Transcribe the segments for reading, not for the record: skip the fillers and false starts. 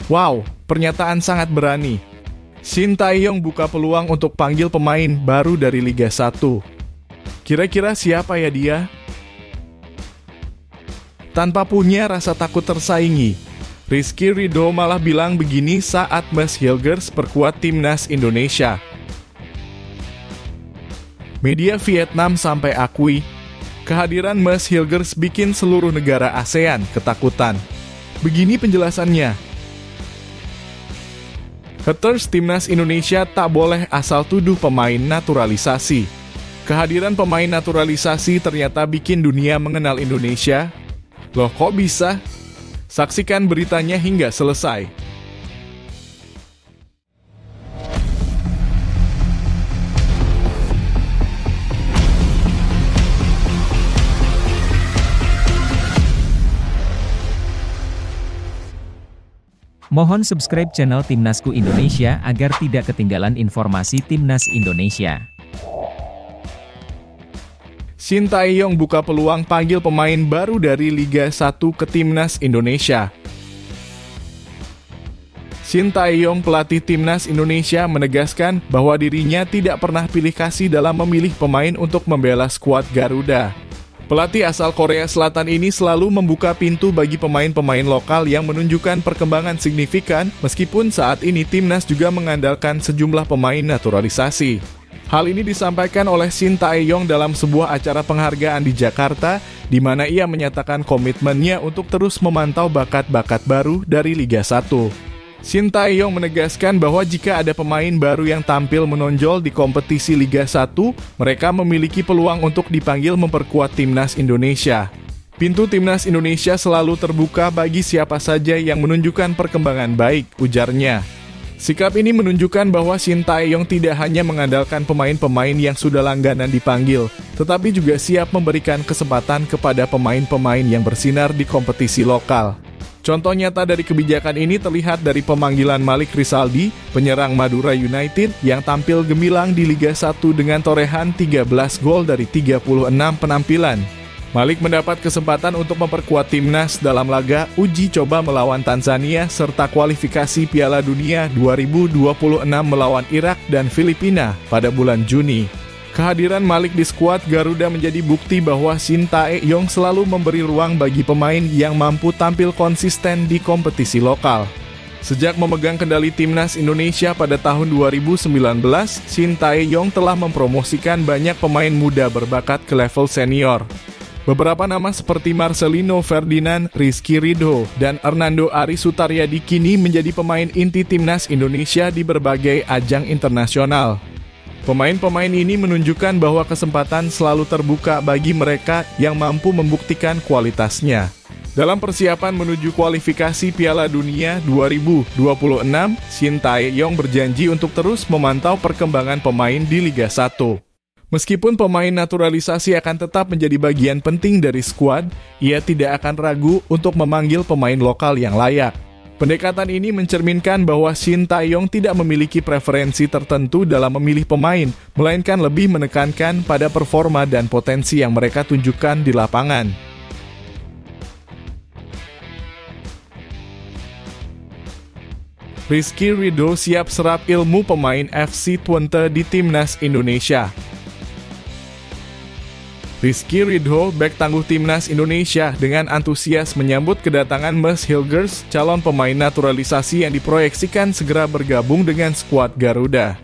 Wow, pernyataan sangat berani. Shin Tae-yong buka peluang untuk panggil pemain baru dari Liga 1. Kira-kira siapa ya dia? Tanpa punya rasa takut tersaingi, Rizky Ridho malah bilang begini saat Ms. Hilgers perkuat timnas Indonesia. Media Vietnam sampai akui, kehadiran Ms. Hilgers bikin seluruh negara ASEAN ketakutan. Begini penjelasannya. Haters timnas Indonesia tak boleh asal tuduh pemain naturalisasi. Kehadiran pemain naturalisasi ternyata bikin dunia mengenal Indonesia. Loh kok bisa? Saksikan beritanya hingga selesai. Mohon subscribe channel Timnasku Indonesia agar tidak ketinggalan informasi Timnas Indonesia. Shin Tae-yong buka peluang panggil pemain baru dari Liga 1 ke Timnas Indonesia. Shin Tae-yong, pelatih Timnas Indonesia, menegaskan bahwa dirinya tidak pernah pilih kasih dalam memilih pemain untuk membela skuad Garuda. Pelatih asal Korea Selatan ini selalu membuka pintu bagi pemain-pemain lokal yang menunjukkan perkembangan signifikan, meskipun saat ini Timnas juga mengandalkan sejumlah pemain naturalisasi. Hal ini disampaikan oleh Shin Tae-yong dalam sebuah acara penghargaan di Jakarta, di mana ia menyatakan komitmennya untuk terus memantau bakat-bakat baru dari Liga 1. Shin Tae-yong menegaskan bahwa jika ada pemain baru yang tampil menonjol di kompetisi Liga 1, mereka memiliki peluang untuk dipanggil memperkuat Timnas Indonesia. Pintu Timnas Indonesia selalu terbuka bagi siapa saja yang menunjukkan perkembangan baik, ujarnya. Sikap ini menunjukkan bahwa Shin Tae-yong tidak hanya mengandalkan pemain-pemain yang sudah langganan dipanggil, tetapi juga siap memberikan kesempatan kepada pemain-pemain yang bersinar di kompetisi lokal. Contoh nyata dari kebijakan ini terlihat dari pemanggilan Malik Rizaldi, penyerang Madura United yang tampil gemilang di Liga 1 dengan torehan 13 gol dari 36 penampilan. Malik mendapat kesempatan untuk memperkuat timnas dalam laga uji coba melawan Tanzania serta kualifikasi Piala Dunia 2026 melawan Irak dan Filipina pada bulan Juni. Kehadiran Malik di skuad Garuda menjadi bukti bahwa Shin Tae-yong selalu memberi ruang bagi pemain yang mampu tampil konsisten di kompetisi lokal. Sejak memegang kendali Timnas Indonesia pada tahun 2019, Shin Tae-yong telah mempromosikan banyak pemain muda berbakat ke level senior. Beberapa nama seperti Marcelino Ferdinand, Rizky Ridho, dan Hernando Ari Sutaryadi kini menjadi pemain inti Timnas Indonesia di berbagai ajang internasional. Pemain-pemain ini menunjukkan bahwa kesempatan selalu terbuka bagi mereka yang mampu membuktikan kualitasnya. Dalam persiapan menuju kualifikasi Piala Dunia 2026, Shin Tae-yong berjanji untuk terus memantau perkembangan pemain di Liga 1. Meskipun pemain naturalisasi akan tetap menjadi bagian penting dari skuad, ia tidak akan ragu untuk memanggil pemain lokal yang layak. Pendekatan ini mencerminkan bahwa Shin Tae-yong tidak memiliki preferensi tertentu dalam memilih pemain, melainkan lebih menekankan pada performa dan potensi yang mereka tunjukkan di lapangan. Rizky Ridho siap serap ilmu pemain FC Twente di Timnas Indonesia. Rizky Ridho, bek tangguh Timnas Indonesia, dengan antusias menyambut kedatangan Ms. Hilgers, calon pemain naturalisasi yang diproyeksikan segera bergabung dengan skuad Garuda.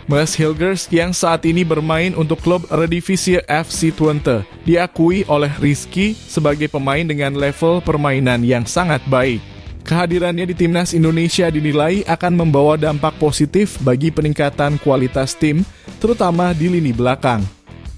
Ms. Hilgers yang saat ini bermain untuk klub Eredivisie FC Twente, diakui oleh Rizky sebagai pemain dengan level permainan yang sangat baik. Kehadirannya di Timnas Indonesia dinilai akan membawa dampak positif bagi peningkatan kualitas tim, terutama di lini belakang.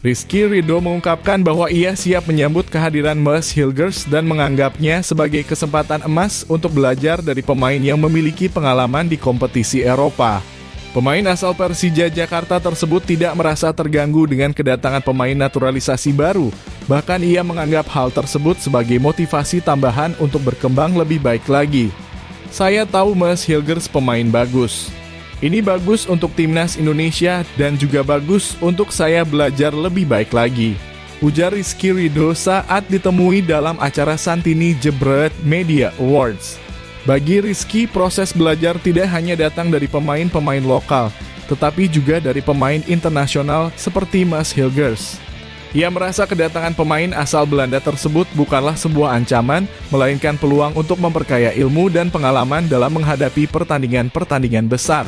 Rizky Ridho mengungkapkan bahwa ia siap menyambut kehadiran Ms. Hilgers dan menganggapnya sebagai kesempatan emas untuk belajar dari pemain yang memiliki pengalaman di kompetisi Eropa. Pemain asal Persija Jakarta tersebut tidak merasa terganggu dengan kedatangan pemain naturalisasi baru. Bahkan ia menganggap hal tersebut sebagai motivasi tambahan untuk berkembang lebih baik lagi. Saya tahu Ms. Hilgers pemain bagus. Ini bagus untuk Timnas Indonesia dan juga bagus untuk saya belajar lebih baik lagi, ujar Rizky Ridho saat ditemui dalam acara Santini Jebret Media Awards. Bagi Rizky, proses belajar tidak hanya datang dari pemain-pemain lokal, tetapi juga dari pemain internasional seperti Mas Hilgers. Ia merasa kedatangan pemain asal Belanda tersebut bukanlah sebuah ancaman, melainkan peluang untuk memperkaya ilmu dan pengalaman dalam menghadapi pertandingan-pertandingan besar.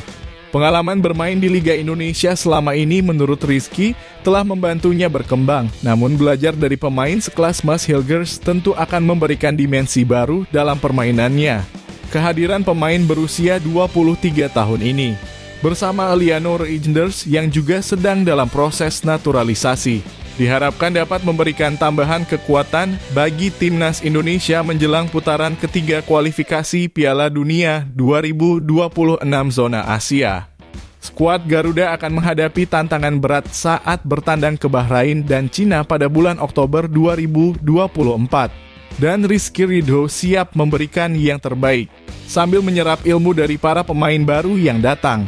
Pengalaman bermain di Liga Indonesia selama ini menurut Rizky telah membantunya berkembang, namun belajar dari pemain sekelas Mas Hilgers tentu akan memberikan dimensi baru dalam permainannya. Kehadiran pemain berusia 23 tahun ini, bersama Liano Reijnders yang juga sedang dalam proses naturalisasi, diharapkan dapat memberikan tambahan kekuatan bagi timnas Indonesia menjelang putaran ketiga kualifikasi Piala Dunia 2026 zona Asia. Skuad Garuda akan menghadapi tantangan berat saat bertandang ke Bahrain dan Cina pada bulan Oktober 2024. Dan Rizky Ridho siap memberikan yang terbaik, sambil menyerap ilmu dari para pemain baru yang datang.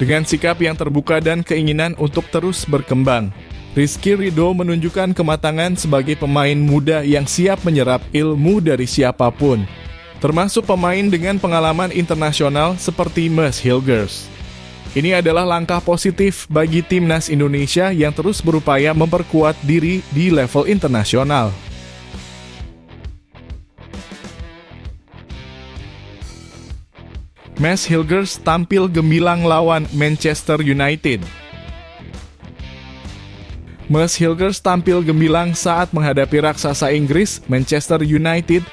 Dengan sikap yang terbuka dan keinginan untuk terus berkembang, Rizky Ridho menunjukkan kematangan sebagai pemain muda yang siap menyerap ilmu dari siapapun, termasuk pemain dengan pengalaman internasional seperti Mas Hilgers. Ini adalah langkah positif bagi timnas Indonesia yang terus berupaya memperkuat diri di level internasional. Mas Hilgers tampil gemilang lawan Manchester United. Mas Hilgers tampil gemilang saat menghadapi raksasa Inggris Manchester United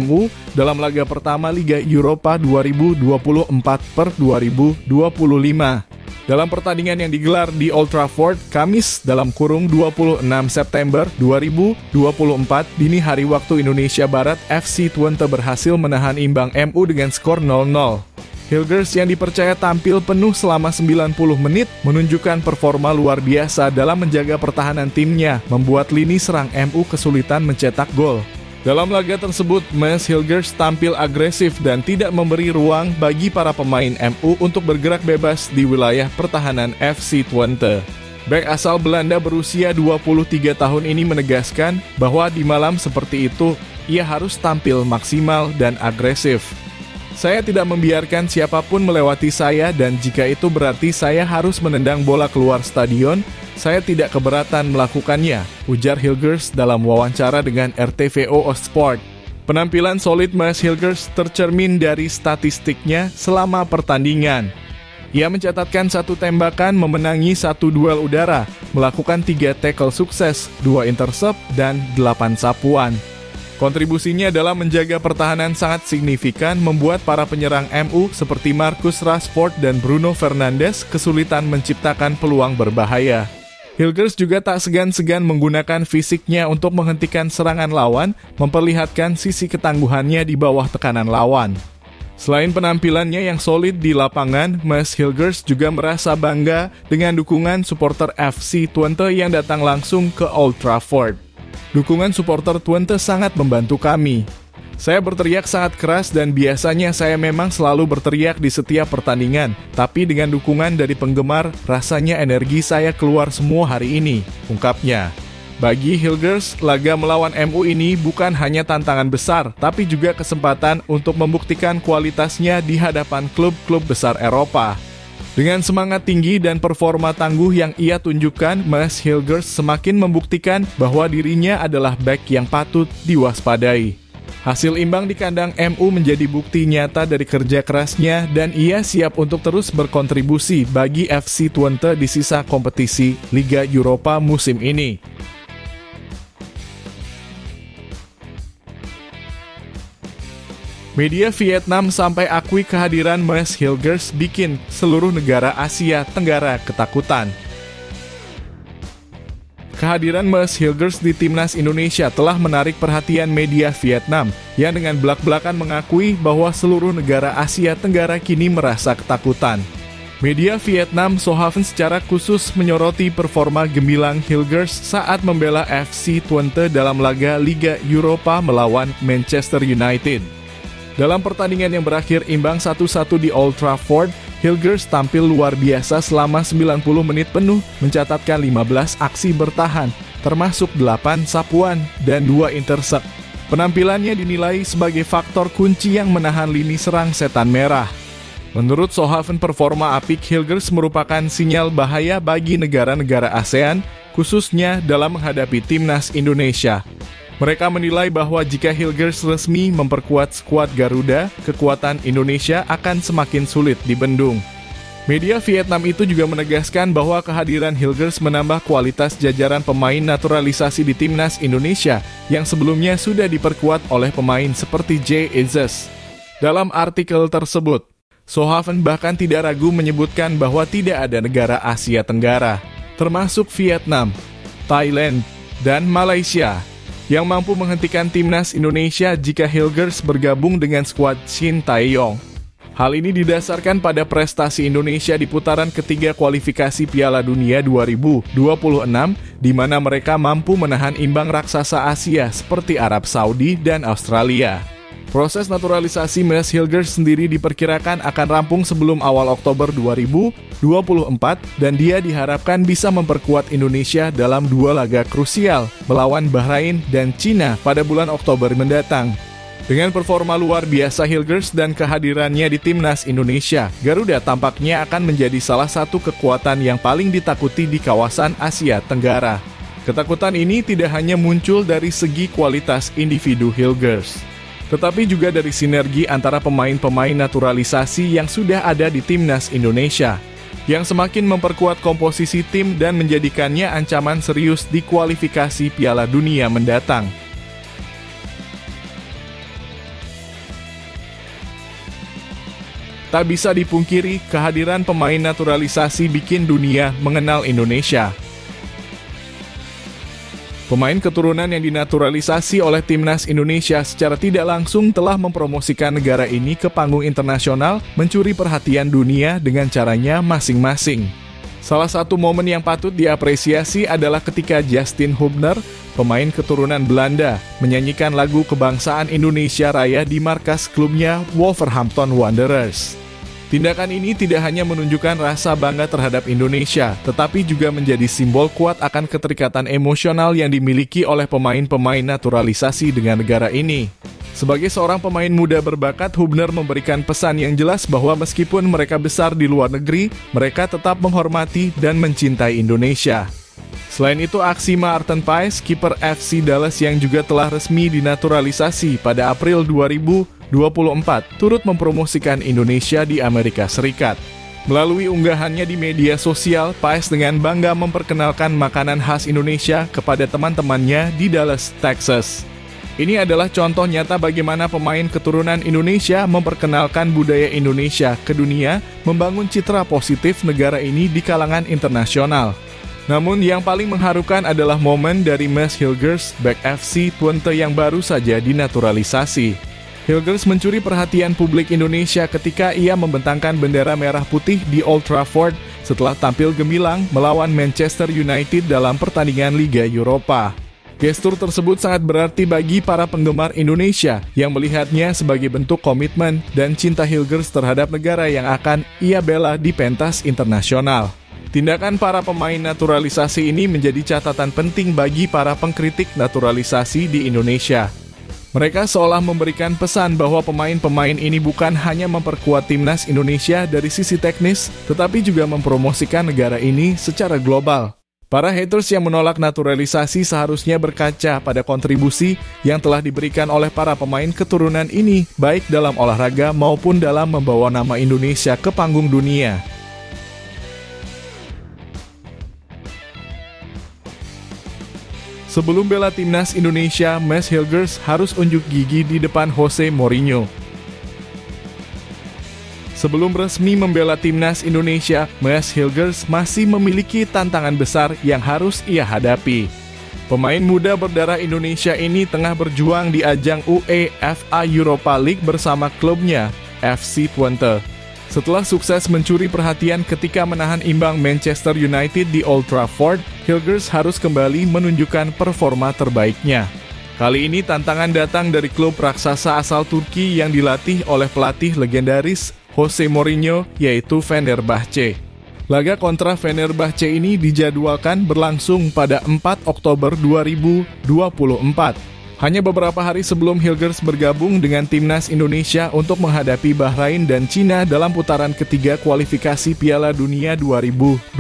(MU) dalam laga pertama Liga Eropa 2024/2025. Dalam pertandingan yang digelar di Old Trafford, Kamis (26 September 2024) dini hari waktu Indonesia Barat, FC Twente berhasil menahan imbang MU dengan skor 0-0. Hilgers yang dipercaya tampil penuh selama 90 menit menunjukkan performa luar biasa dalam menjaga pertahanan timnya, membuat lini serang MU kesulitan mencetak gol. Dalam laga tersebut, Mas Hilgers tampil agresif dan tidak memberi ruang bagi para pemain MU untuk bergerak bebas di wilayah pertahanan FC Twente. Bek asal Belanda berusia 23 tahun ini menegaskan bahwa di malam seperti itu, ia harus tampil maksimal dan agresif. Saya tidak membiarkan siapapun melewati saya dan jika itu berarti saya harus menendang bola keluar stadion, saya tidak keberatan melakukannya, ujar Hilgers dalam wawancara dengan RTVO Sport. Penampilan solid Mas Hilgers tercermin dari statistiknya selama pertandingan. Ia mencatatkan 1 tembakan, memenangi 1 duel udara, melakukan 3 tackle sukses, 2 intercept, dan 8 sapuan. Kontribusinya dalam menjaga pertahanan sangat signifikan membuat para penyerang MU seperti Marcus Rashford dan Bruno Fernandes kesulitan menciptakan peluang berbahaya. Hilgers juga tak segan-segan menggunakan fisiknya untuk menghentikan serangan lawan, memperlihatkan sisi ketangguhannya di bawah tekanan lawan. Selain penampilannya yang solid di lapangan, Mas Hilgers juga merasa bangga dengan dukungan supporter FC Twente yang datang langsung ke Old Trafford. Dukungan supporter Twente sangat membantu kami. Saya berteriak sangat keras dan biasanya saya memang selalu berteriak di setiap pertandingan, tapi dengan dukungan dari penggemar, rasanya energi saya keluar semua hari ini, ungkapnya. Bagi Hilgers, laga melawan MU ini bukan hanya tantangan besar, tapi juga kesempatan untuk membuktikan kualitasnya di hadapan klub-klub besar Eropa. Dengan semangat tinggi dan performa tangguh yang ia tunjukkan, Mas Hilgers semakin membuktikan bahwa dirinya adalah bek yang patut diwaspadai. Hasil imbang di kandang MU menjadi bukti nyata dari kerja kerasnya dan ia siap untuk terus berkontribusi bagi FC Twente di sisa kompetisi Liga Eropa musim ini. Media Vietnam sampai akui kehadiran Mas Hilgers bikin seluruh negara Asia Tenggara ketakutan. Kehadiran Mas Hilgers di timnas Indonesia telah menarik perhatian media Vietnam yang dengan belak-belakan mengakui bahwa seluruh negara Asia Tenggara kini merasa ketakutan. Media Vietnam Sohaven secara khusus menyoroti performa gemilang Hilgers saat membela FC Twente dalam laga Liga Eropa melawan Manchester United. Dalam pertandingan yang berakhir imbang 1-1 di Old Trafford, Hilgers tampil luar biasa selama 90 menit penuh, mencatatkan 15 aksi bertahan, termasuk 8 sapuan dan 2 intercept. Penampilannya dinilai sebagai faktor kunci yang menahan lini serang setan merah. Menurut Sohaven, performa apik Hilgers merupakan sinyal bahaya bagi negara-negara ASEAN, khususnya dalam menghadapi timnas Indonesia. Mereka menilai bahwa jika Hilgers resmi memperkuat skuad Garuda, kekuatan Indonesia akan semakin sulit dibendung. Media Vietnam itu juga menegaskan bahwa kehadiran Hilgers menambah kualitas jajaran pemain naturalisasi di timnas Indonesia yang sebelumnya sudah diperkuat oleh pemain seperti Jay Izzes. Dalam artikel tersebut, Sohaven bahkan tidak ragu menyebutkan bahwa tidak ada negara Asia Tenggara, termasuk Vietnam, Thailand, dan Malaysia, yang mampu menghentikan timnas Indonesia jika Hilgers bergabung dengan skuad Shin Tae-yong. Hal ini didasarkan pada prestasi Indonesia di putaran ketiga kualifikasi Piala Dunia 2026, di mana mereka mampu menahan imbang raksasa Asia seperti Arab Saudi dan Australia. Proses naturalisasi Mads Hilgers sendiri diperkirakan akan rampung sebelum awal Oktober 2024, dan dia diharapkan bisa memperkuat Indonesia dalam 2 laga krusial melawan Bahrain dan Cina pada bulan Oktober mendatang. Dengan performa luar biasa Hilgers dan kehadirannya di timnas Indonesia, Garuda tampaknya akan menjadi salah satu kekuatan yang paling ditakuti di kawasan Asia Tenggara. Ketakutan ini tidak hanya muncul dari segi kualitas individu Hilgers, tetapi juga dari sinergi antara pemain-pemain naturalisasi yang sudah ada di timnas Indonesia, yang semakin memperkuat komposisi tim dan menjadikannya ancaman serius di kualifikasi Piala Dunia mendatang. Tak bisa dipungkiri, kehadiran pemain naturalisasi bikin dunia mengenal Indonesia. Pemain keturunan yang dinaturalisasi oleh timnas Indonesia secara tidak langsung telah mempromosikan negara ini ke panggung internasional, mencuri perhatian dunia dengan caranya masing-masing. Salah satu momen yang patut diapresiasi adalah ketika Justin Hubner, pemain keturunan Belanda, menyanyikan lagu kebangsaan Indonesia Raya di markas klubnya Wolverhampton Wanderers. Tindakan ini tidak hanya menunjukkan rasa bangga terhadap Indonesia, tetapi juga menjadi simbol kuat akan keterikatan emosional yang dimiliki oleh pemain-pemain naturalisasi dengan negara ini. Sebagai seorang pemain muda berbakat, Hubner memberikan pesan yang jelas bahwa meskipun mereka besar di luar negeri, mereka tetap menghormati dan mencintai Indonesia. Selain itu, aksi Maarten Paes, kiper FC Dallas yang juga telah resmi dinaturalisasi pada April 2024, turut mempromosikan Indonesia di Amerika Serikat. Melalui unggahannya di media sosial, Paes dengan bangga memperkenalkan makanan khas Indonesia kepada teman-temannya di Dallas, Texas. Ini adalah contoh nyata bagaimana pemain keturunan Indonesia memperkenalkan budaya Indonesia ke dunia, membangun citra positif negara ini di kalangan internasional. Namun yang paling mengharukan adalah momen dari Mads Hilgers, bek FC Twente yang baru saja dinaturalisasi. Hilgers mencuri perhatian publik Indonesia ketika ia membentangkan bendera merah putih di Old Trafford setelah tampil gemilang melawan Manchester United dalam pertandingan Liga Eropa. Gestur tersebut sangat berarti bagi para penggemar Indonesia yang melihatnya sebagai bentuk komitmen dan cinta Hilgers terhadap negara yang akan ia bela di pentas internasional. Tindakan para pemain naturalisasi ini menjadi catatan penting bagi para pengkritik naturalisasi di Indonesia. Mereka seolah memberikan pesan bahwa pemain-pemain ini bukan hanya memperkuat timnas Indonesia dari sisi teknis, tetapi juga mempromosikan negara ini secara global. Para haters yang menolak naturalisasi seharusnya berkaca pada kontribusi yang telah diberikan oleh para pemain keturunan ini, baik dalam olahraga maupun dalam membawa nama Indonesia ke panggung dunia. Sebelum bela timnas Indonesia, Mads Hilgers harus unjuk gigi di depan Jose Mourinho. Sebelum resmi membela timnas Indonesia, Mads Hilgers masih memiliki tantangan besar yang harus ia hadapi. Pemain muda berdarah Indonesia ini tengah berjuang di ajang UEFA Europa League bersama klubnya, FC Twente. Setelah sukses mencuri perhatian ketika menahan imbang Manchester United di Old Trafford, Hilgers harus kembali menunjukkan performa terbaiknya. Kali ini tantangan datang dari klub raksasa asal Turki yang dilatih oleh pelatih legendaris Jose Mourinho, yaitu Fenerbahce. Laga kontra Fenerbahce ini dijadwalkan berlangsung pada 4 Oktober 2024. Hanya beberapa hari sebelum Hilgers bergabung dengan timnas Indonesia untuk menghadapi Bahrain dan Cina dalam putaran ketiga kualifikasi Piala Dunia 2026.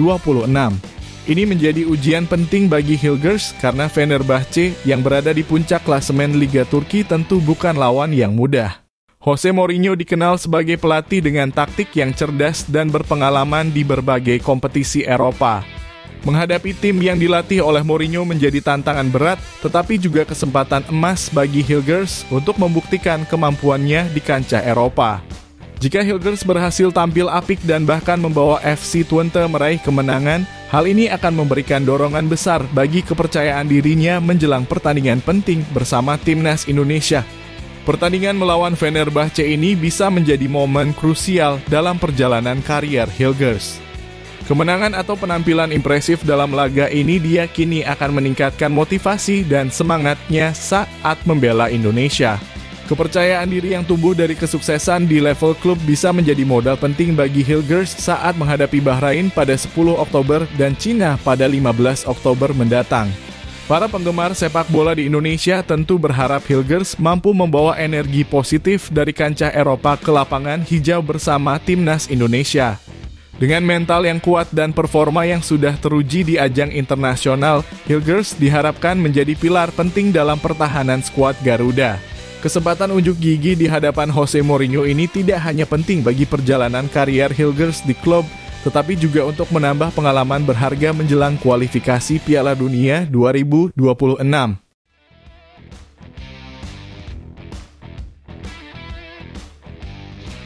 Ini menjadi ujian penting bagi Hilgers karena Fenerbahce yang berada di puncak klasemen Liga Turki tentu bukan lawan yang mudah. Jose Mourinho dikenal sebagai pelatih dengan taktik yang cerdas dan berpengalaman di berbagai kompetisi Eropa. Menghadapi tim yang dilatih oleh Mourinho menjadi tantangan berat, tetapi juga kesempatan emas bagi Hilgers untuk membuktikan kemampuannya di kancah Eropa. Jika Hilgers berhasil tampil apik dan bahkan membawa FC Twente meraih kemenangan, hal ini akan memberikan dorongan besar bagi kepercayaan dirinya menjelang pertandingan penting bersama timnas Indonesia. Pertandingan melawan Fenerbahce ini bisa menjadi momen krusial dalam perjalanan karier Hilgers. Kemenangan atau penampilan impresif dalam laga ini diyakini akan meningkatkan motivasi dan semangatnya saat membela Indonesia. Kepercayaan diri yang tumbuh dari kesuksesan di level klub bisa menjadi modal penting bagi Hilgers saat menghadapi Bahrain pada 10 Oktober dan Cina pada 15 Oktober mendatang. Para penggemar sepak bola di Indonesia tentu berharap Hilgers mampu membawa energi positif dari kancah Eropa ke lapangan hijau bersama timnas Indonesia. Dengan mental yang kuat dan performa yang sudah teruji di ajang internasional, Hilgers diharapkan menjadi pilar penting dalam pertahanan skuad Garuda. Kesempatan unjuk gigi di hadapan Jose Mourinho ini tidak hanya penting bagi perjalanan karier Hilgers di klub, tetapi juga untuk menambah pengalaman berharga menjelang kualifikasi Piala Dunia 2026.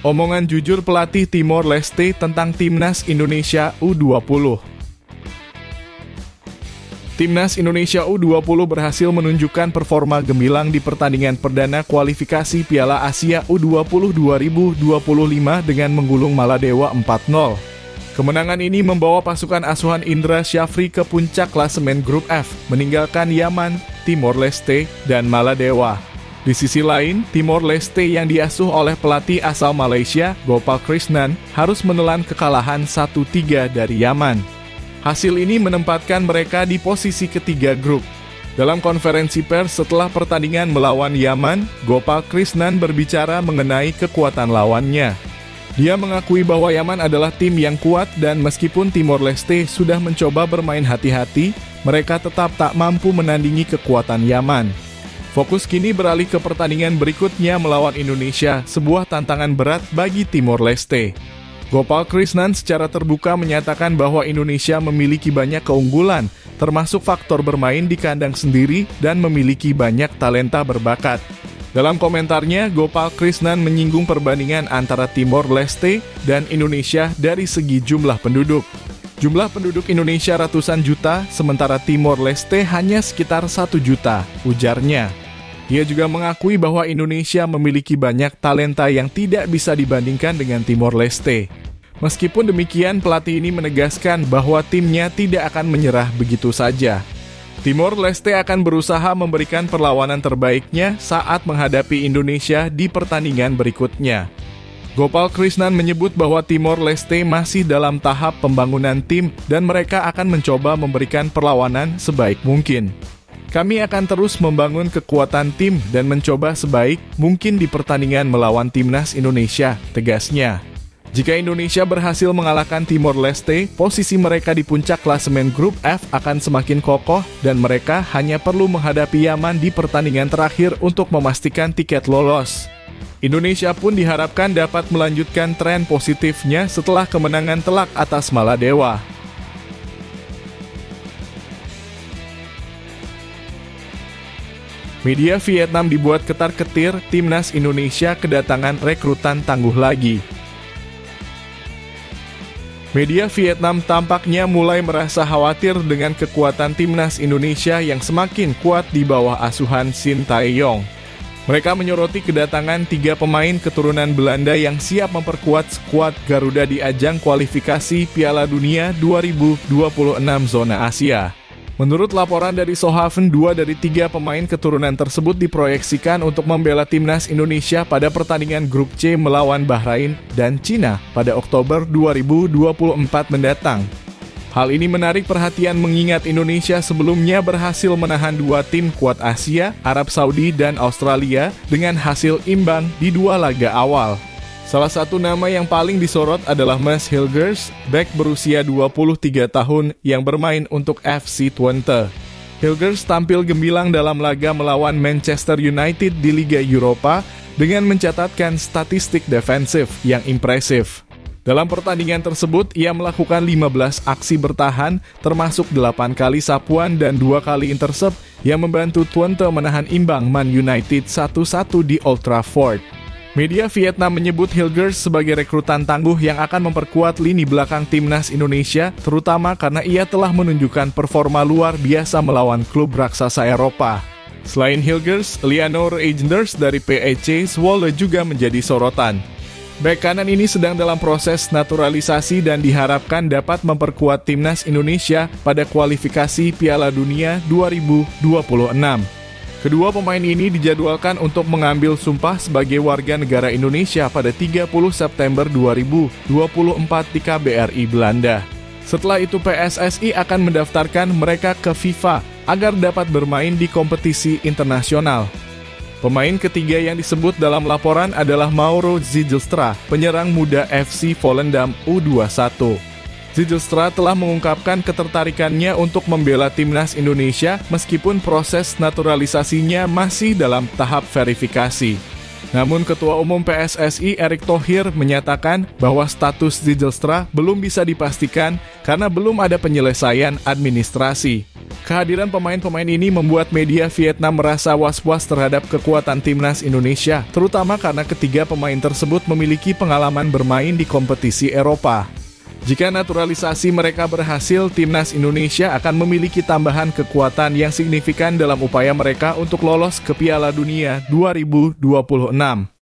Omongan jujur pelatih Timor Leste tentang Timnas Indonesia U20. Timnas Indonesia U20 berhasil menunjukkan performa gemilang di pertandingan perdana kualifikasi Piala Asia U20 2025 dengan menggulung Maladewa 4-0. Kemenangan ini membawa pasukan asuhan Indra Syafri ke puncak klasemen grup F, meninggalkan Yaman, Timor Leste, dan Maladewa. Di sisi lain, Timor Leste yang diasuh oleh pelatih asal Malaysia, Gopal Krishnan, harus menelan kekalahan 1-3 dari Yaman. Hasil ini menempatkan mereka di posisi ketiga grup. Dalam konferensi pers setelah pertandingan melawan Yaman, Gopal Krishnan berbicara mengenai kekuatan lawannya. Dia mengakui bahwa Yaman adalah tim yang kuat dan meskipun Timor Leste sudah mencoba bermain hati-hati, mereka tetap tak mampu menandingi kekuatan Yaman. Fokus kini beralih ke pertandingan berikutnya melawan Indonesia, sebuah tantangan berat bagi Timor Leste. Gopal Krishnan secara terbuka menyatakan bahwa Indonesia memiliki banyak keunggulan, termasuk faktor bermain di kandang sendiri dan memiliki banyak talenta berbakat. Dalam komentarnya, Gopal Krishnan menyinggung perbandingan antara Timor Leste dan Indonesia dari segi jumlah penduduk. Jumlah penduduk Indonesia ratusan juta, sementara Timor Leste hanya sekitar 1 juta, ujarnya. Ia juga mengakui bahwa Indonesia memiliki banyak talenta yang tidak bisa dibandingkan dengan Timor Leste. Meskipun demikian, pelatih ini menegaskan bahwa timnya tidak akan menyerah begitu saja. Timor Leste akan berusaha memberikan perlawanan terbaiknya saat menghadapi Indonesia di pertandingan berikutnya. Gopal Krishnan menyebut bahwa Timor Leste masih dalam tahap pembangunan tim dan mereka akan mencoba memberikan perlawanan sebaik mungkin. Kami akan terus membangun kekuatan tim dan mencoba sebaik mungkin di pertandingan melawan timnas Indonesia, tegasnya. Jika Indonesia berhasil mengalahkan Timor Leste, posisi mereka di puncak klasemen grup F akan semakin kokoh dan mereka hanya perlu menghadapi Yaman di pertandingan terakhir untuk memastikan tiket lolos. Indonesia pun diharapkan dapat melanjutkan tren positifnya setelah kemenangan telak atas Maladewa. Media Vietnam dibuat ketar-ketir, timnas Indonesia kedatangan rekrutan tangguh lagi. Media Vietnam tampaknya mulai merasa khawatir dengan kekuatan timnas Indonesia yang semakin kuat di bawah asuhan Shin Tae-yong. Mereka menyoroti kedatangan 3 pemain keturunan Belanda yang siap memperkuat skuad Garuda di ajang kualifikasi Piala Dunia 2026 zona Asia. Menurut laporan dari Sohaven, 2 dari 3 pemain keturunan tersebut diproyeksikan untuk membela timnas Indonesia pada pertandingan grup C melawan Bahrain dan Cina pada Oktober 2024 mendatang. Hal ini menarik perhatian mengingat Indonesia sebelumnya berhasil menahan 2 tim kuat Asia, Arab Saudi dan Australia dengan hasil imbang di 2 laga awal. Salah satu nama yang paling disorot adalah Mads Hilgers, bek berusia 23 tahun yang bermain untuk FC Twente. Hilgers tampil gemilang dalam laga melawan Manchester United di Liga Eropa dengan mencatatkan statistik defensif yang impresif. Dalam pertandingan tersebut, ia melakukan 15 aksi bertahan, termasuk 8 kali sapuan dan 2 kali intercept yang membantu Twente menahan imbang Man United 1-1 di Old Trafford. Media Vietnam menyebut Hilgers sebagai rekrutan tangguh yang akan memperkuat lini belakang timnas Indonesia, terutama karena ia telah menunjukkan performa luar biasa melawan klub raksasa Eropa. Selain Hilgers, Leonor Eijnders dari PEC Zwolle juga menjadi sorotan. Bek kanan ini sedang dalam proses naturalisasi dan diharapkan dapat memperkuat timnas Indonesia pada kualifikasi Piala Dunia 2026. Kedua pemain ini dijadwalkan untuk mengambil sumpah sebagai warga negara Indonesia pada 30 September 2024 di KBRI Belanda. Setelah itu PSSI akan mendaftarkan mereka ke FIFA agar dapat bermain di kompetisi internasional. Pemain ketiga yang disebut dalam laporan adalah Mauro Zijlstra, penyerang muda FC Volendam U21. Zijlstra telah mengungkapkan ketertarikannya untuk membela timnas Indonesia meskipun proses naturalisasinya masih dalam tahap verifikasi. Namun Ketua Umum PSSI Erick Thohir menyatakan bahwa status Zijlstra belum bisa dipastikan karena belum ada penyelesaian administrasi. Kehadiran pemain-pemain ini membuat media Vietnam merasa was-was terhadap kekuatan timnas Indonesia, terutama karena ketiga pemain tersebut memiliki pengalaman bermain di kompetisi Eropa. Jika naturalisasi mereka berhasil, timnas Indonesia akan memiliki tambahan kekuatan yang signifikan dalam upaya mereka untuk lolos ke Piala Dunia 2026.